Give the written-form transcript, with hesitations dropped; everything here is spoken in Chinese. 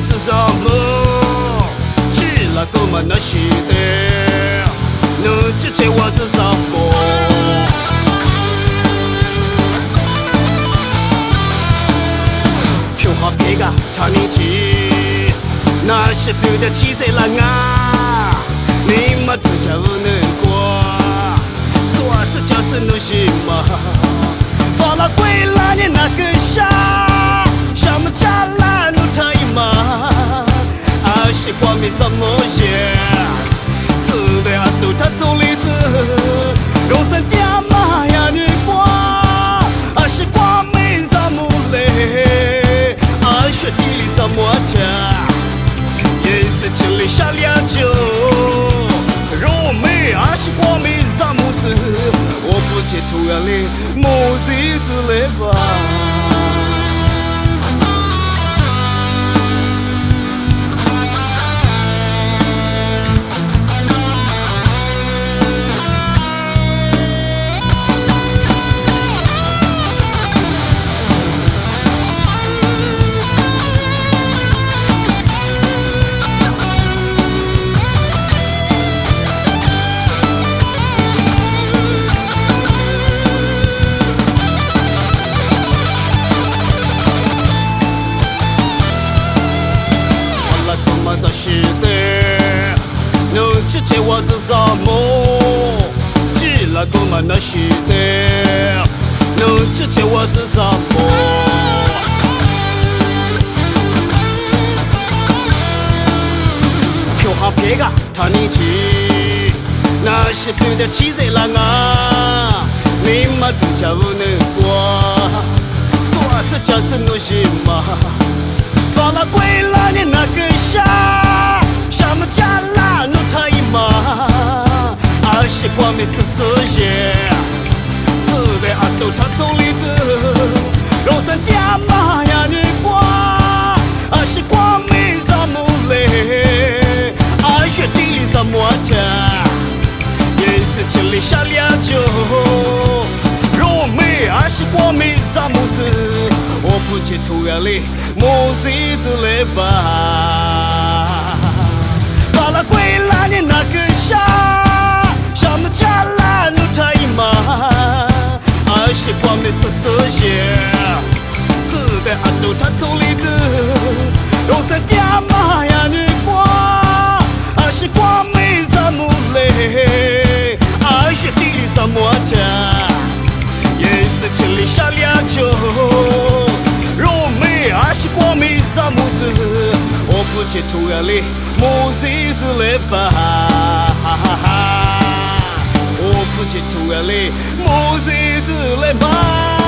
我是什么？起了个么那西的，能支持我是什么？飘好别个他年纪，那些飘的气色了啊，你们都叫我能过，说是就是努西嘛，放了归了你那个傻，什么家来努他一嘛，啊西瓜没什么耶，自的啊都他走里子，肉身爹妈呀女瓜，啊西瓜没什么嘞，啊雪地里什么天，也是千里下两酒，肉没啊西瓜没什么事，我不接突然里没日子来吧。是的，能支持我是什么？只了个么那是的，能支持我是什么？飘好别个他年纪，那些飘的气色了啊，你们都叫我能过，说是就是努西嘛。放了归了你那个傻，什么家啦努他一嘛，啊西瓜没事事耶，自的啊都他走里子，肉身爹妈呀女瓜，啊西瓜没什么嘞，啊雪地里什么天，也是千里下两酒，肉没啊西瓜没什么事。我不接突然里没日子来吧，把了归了你那个傻，什么家来努他一嘛，啊西瓜没事事耶，自的啊都他走里子，肉身爹妈呀女瓜，啊西瓜没什么嘞，啊雪地里什么天，也是千里下两酒。啊西瓜没什么事，我不接突然里没日子来吧，我不接突然里没日子来吧。